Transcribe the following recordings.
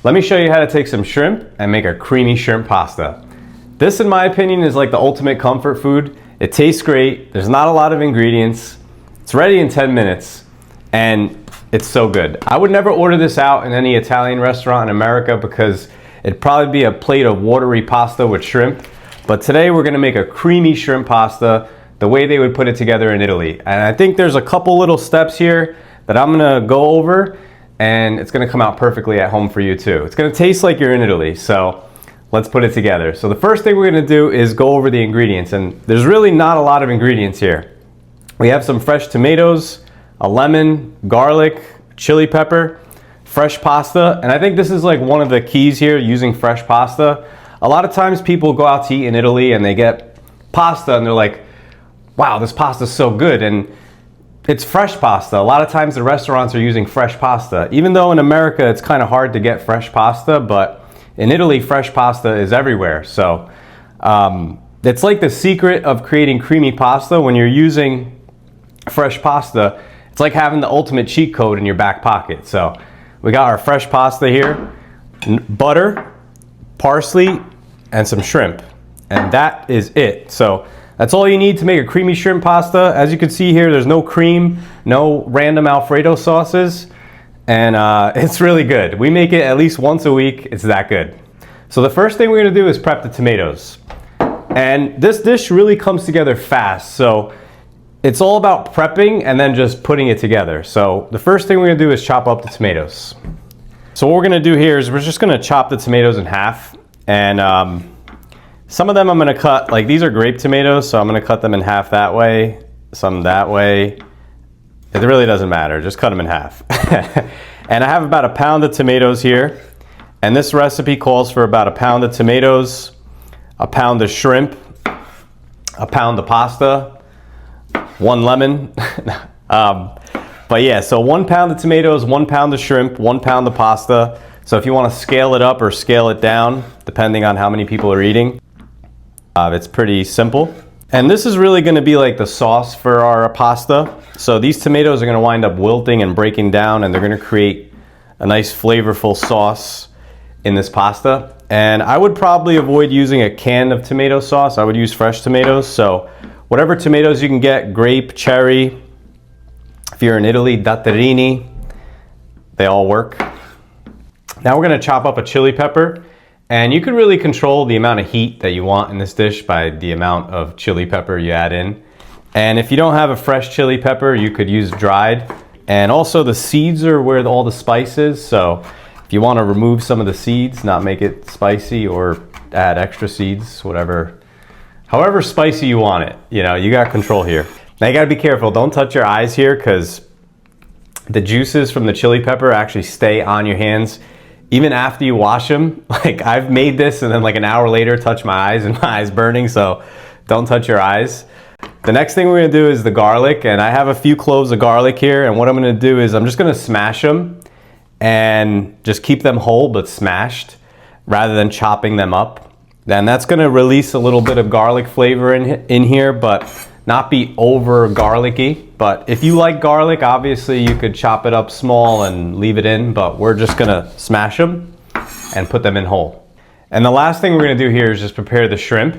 Let me show you how to take some shrimp and make a creamy shrimp pasta. This, in my opinion, is like the ultimate comfort food. It tastes great, there's not a lot of ingredients, it's ready in 10 minutes, and it's so good. I would never order this out in any Italian restaurant in America because it'd probably be a plate of watery pasta with shrimp. But today we're gonna make a creamy shrimp pasta the way they would put it together in Italy. And I think there's a couple little steps here that I'm gonna go over, and it's gonna come out perfectly at home for you too. It's gonna taste like you're in Italy, so let's put it together. So the first thing we're gonna do is go over the ingredients, and there's really not a lot of ingredients here. We have some fresh tomatoes, a lemon, garlic, chili pepper, fresh pasta, and I think this is like one of the keys here, using fresh pasta. A lot of times people go out to eat in Italy and they get pasta and they're like, wow, this pasta's so good, and it's fresh pasta. A lot of times the restaurants are using fresh pasta. Even though in America it's kind of hard to get fresh pasta, but in Italy fresh pasta is everywhere. So it's like the secret of creating creamy pasta. When you're using fresh pasta, it's like having the ultimate cheat code in your back pocket. So we got our fresh pasta here, butter, parsley, and some shrimp, and that is it. So that's all you need to make a creamy shrimp pasta. As you can see here, there's no cream, no random Alfredo sauces, and it's really good. We make it at least once a week. It's that good. So the first thing we're gonna do is prep the tomatoes. And this dish really comes together fast. So it's all about prepping and then just putting it together. So the first thing we're gonna do is chop up the tomatoes. So what we're gonna do here is we're just gonna chop the tomatoes in half. And some of them I'm gonna cut, like these are grape tomatoes, so I'm gonna cut them in half that way, some that way. It really doesn't matter, just cut them in half. And I have about a pound of tomatoes here. And this recipe calls for about a pound of tomatoes, a pound of shrimp, a pound of pasta, 1 lemon. But yeah, so 1 pound of tomatoes, 1 pound of shrimp, 1 pound of pasta. So if you want to scale it up or scale it down, depending on how many people are eating, it's pretty simple. And this is really going to be like the sauce for our pasta. So these tomatoes are going to wind up wilting and breaking down, and they're going to create a nice flavorful sauce in this pasta. And I would probably avoid using a can of tomato sauce. I would use fresh tomatoes. So whatever tomatoes you can get, grape, cherry, if you're in Italy, datterini, they all work. Now we're gonna chop up a chili pepper, and you can really control the amount of heat that you want in this dish by the amount of chili pepper you add in. And if you don't have a fresh chili pepper, you could use dried. And also the seeds are where all the spice is, so if you want to remove some of the seeds, not make it spicy, or add extra seeds, whatever, however spicy you want it, you know, you got control here. Now you gotta be careful, don't touch your eyes here, because the juices from the chili pepper actually stay on your hands even after you wash them. Like I've made this and then like an hour later touch my eyes and my eyes burning, so don't touch your eyes. The next thing we're gonna do is the garlic, and I have a few cloves of garlic here, and what I'm gonna do is I'm just gonna smash them and just keep them whole but smashed rather than chopping them up. Then that's gonna release a little bit of garlic flavor in here, but not be over garlicky. But if you like garlic, obviously you could chop it up small and leave it in, but we're just gonna smash them and put them in whole. And the last thing we're gonna do here is just prepare the shrimp.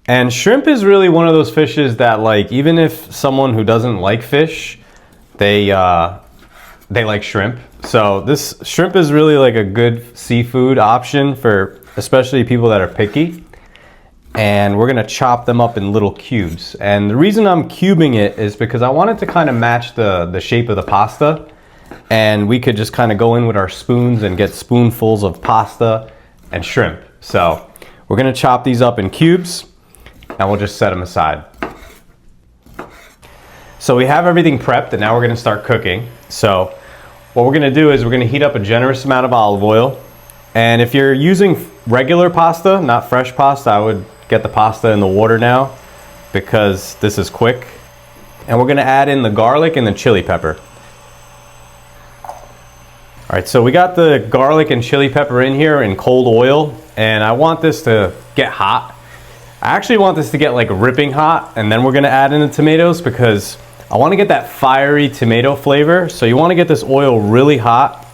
And shrimp is really one of those fishes that, like, even if someone who doesn't like fish, they like shrimp. So this shrimp is really like a good seafood option for especially people that are picky. And we're gonna chop them up in little cubes. And the reason I'm cubing it is because I want it to kind of match the shape of the pasta. And we could just kind of go in with our spoons and get spoonfuls of pasta and shrimp. So we're gonna chop these up in cubes, and we'll just set them aside. So we have everything prepped, and now we're gonna start cooking. So what we're gonna do is we're gonna heat up a generous amount of olive oil. And if you're using regular pasta, not fresh pasta, I would get the pasta in the water now because this is quick. And we're gonna add in the garlic and the chili pepper. All right, so we got the garlic and chili pepper in here in cold oil, and I want this to get hot. I actually want this to get like ripping hot, and then we're gonna add in the tomatoes because I wanna get that fiery tomato flavor. So you wanna get this oil really hot,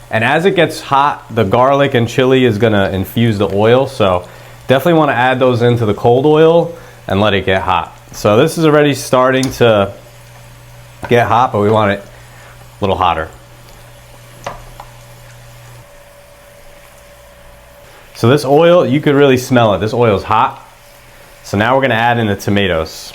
And as it gets hot, the garlic and chili is gonna infuse the oil. So definitely wanna add those into the cold oil and let it get hot. So this is already starting to get hot, but we want it a little hotter. So this oil, you could really smell it. This oil is hot. So now we're gonna add in the tomatoes.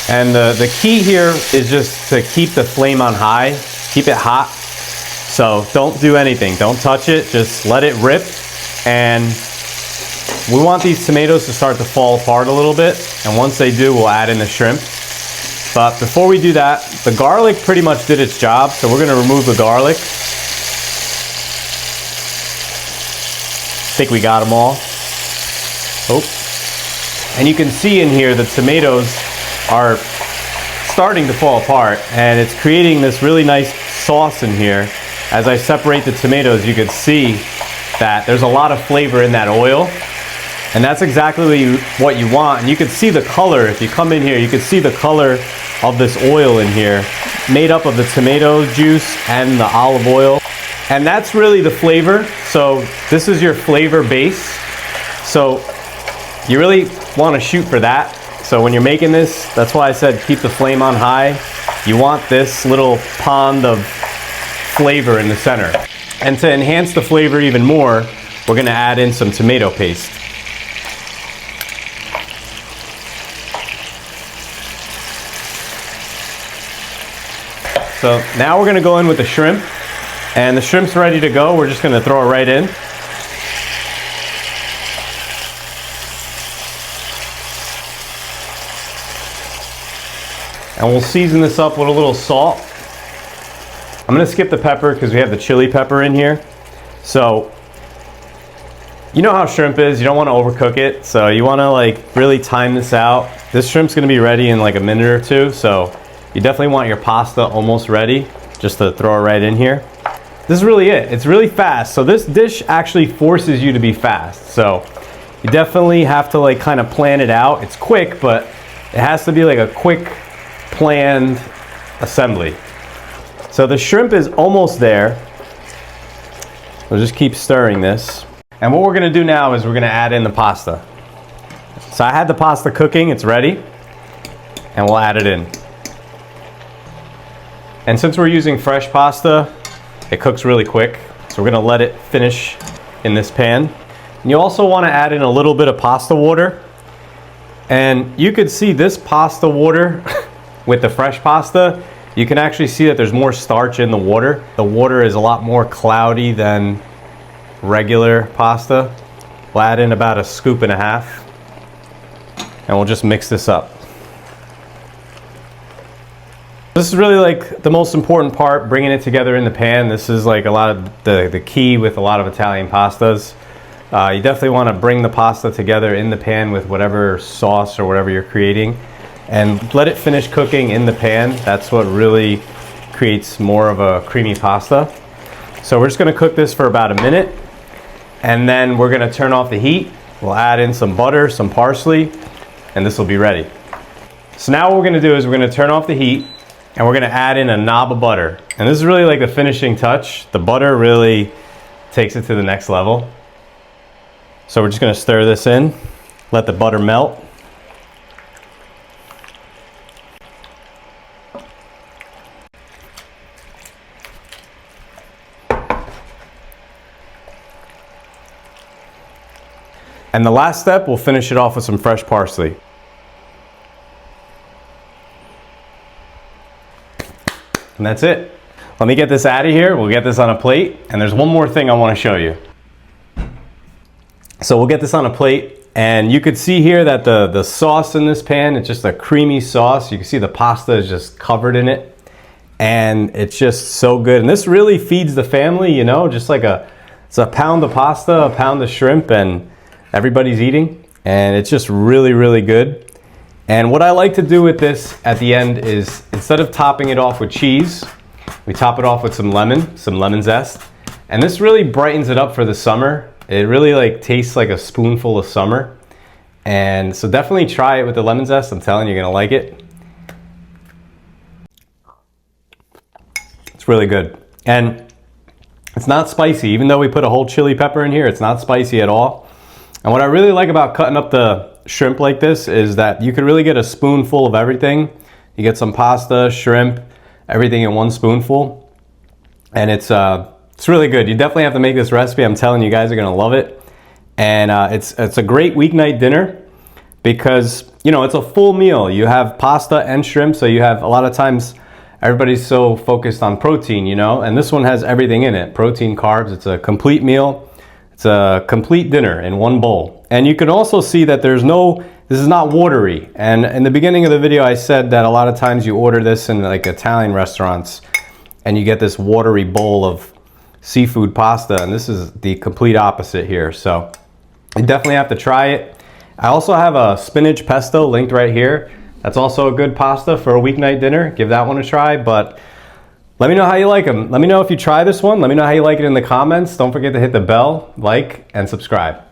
And the key here is just to keep the flame on high, keep it hot. So don't do anything, don't touch it, just let it rip. And we want these tomatoes to start to fall apart a little bit. And once they do, we'll add in the shrimp. But before we do that, the garlic pretty much did its job. So we're gonna remove the garlic. I think we got them all. Oh. And you can see in here the tomatoes are starting to fall apart, and it's creating this really nice sauce in here. As I separate the tomatoes, you can see that there's a lot of flavor in that oil, and that's exactly what you want. And you can see the color. If you come in here, you can see the color of this oil in here, made up of the tomato juice and the olive oil. And that's really the flavor. So this is your flavor base. So you really want to shoot for that. So when you're making this, that's why I said keep the flame on high. You want this little pond of flavor in the center. And to enhance the flavor even more, we're gonna add in some tomato paste. So now we're gonna go in with the shrimp, and the shrimp's ready to go. We're just gonna throw it right in. And we'll season this up with a little salt. I'm gonna skip the pepper because we have the chili pepper in here. So, you know how shrimp is, you don't wanna overcook it. So you wanna like really time this out. This shrimp's gonna be ready in like a minute or two. So you definitely want your pasta almost ready, just to throw it right in here. This is really it, it's really fast. So this dish actually forces you to be fast. So you definitely have to like kind of plan it out. It's quick, but it has to be like a quick, planned assembly. So the shrimp is almost there. We'll just keep stirring this. And what we're gonna do now is we're gonna add in the pasta. So I had the pasta cooking, it's ready, and we'll add it in. And since we're using fresh pasta, it cooks really quick. So we're gonna let it finish in this pan. And you also wanna add in a little bit of pasta water. And you could see this pasta water with the fresh pasta, you can actually see that there's more starch in the water. The water is a lot more cloudy than regular pasta. We'll add in about 1.5 scoops, and we'll just mix this up. This is really like the most important part, bringing it together in the pan. This is like a lot of the key with a lot of Italian pastas. You definitely want to bring the pasta together in the pan with whatever sauce or whatever you're creating, and let it finish cooking in the pan. That's what really creates more of a creamy pasta. So we're just gonna cook this for about 1 minute, and then we're gonna turn off the heat. We'll add in some butter, some parsley, and this will be ready. So now what we're gonna do is we're gonna turn off the heat, and we're gonna add in a knob of butter. And this is really like the finishing touch. The butter really takes it to the next level. So we're just gonna stir this in, let the butter melt. And the last step, we'll finish it off with some fresh parsley. And that's it. Let me get this out of here. We'll get this on a plate. And there's one more thing I want to show you. So we'll get this on a plate. And you could see here that the sauce in this pan, it's just a creamy sauce. You can see the pasta is just covered in it. And it's just so good. And this really feeds the family, you know, just like it's a pound of pasta, a pound of shrimp, and everybody's eating. And it's just really, really good. And what I like to do with this at the end is, instead of topping it off with cheese, we top it off with some lemon zest. And this really brightens it up for the summer. It really like tastes like a spoonful of summer. And so definitely try it with the lemon zest. I'm telling you, you're gonna like it. It's really good. And it's not spicy. Even though we put a whole chili pepper in here, it's not spicy at all. And what I really like about cutting up the shrimp like this is that you can really get a spoonful of everything. You get some pasta, shrimp, everything in one spoonful. And it's really good. You definitely have to make this recipe. I'm telling you guys are gonna love it. And it's a great weeknight dinner because, you know, it's a full meal. You have pasta and shrimp, so you have a lot of times everybody's so focused on protein, you know, and this one has everything in it. Protein, carbs, it's a complete meal. It's a complete dinner in one bowl. And you can also see that this is not watery. And in the beginning of the video, I said that a lot of times you order this in like Italian restaurants and you get this watery bowl of seafood pasta, and this is the complete opposite here. So you definitely have to try it. I also have a spinach pesto linked right here. That's also a good pasta for a weeknight dinner. Give that one a try, but let me know how you like them. Let me know if you try this one. Let me know how you like it in the comments. Don't forget to hit the bell, like, and subscribe.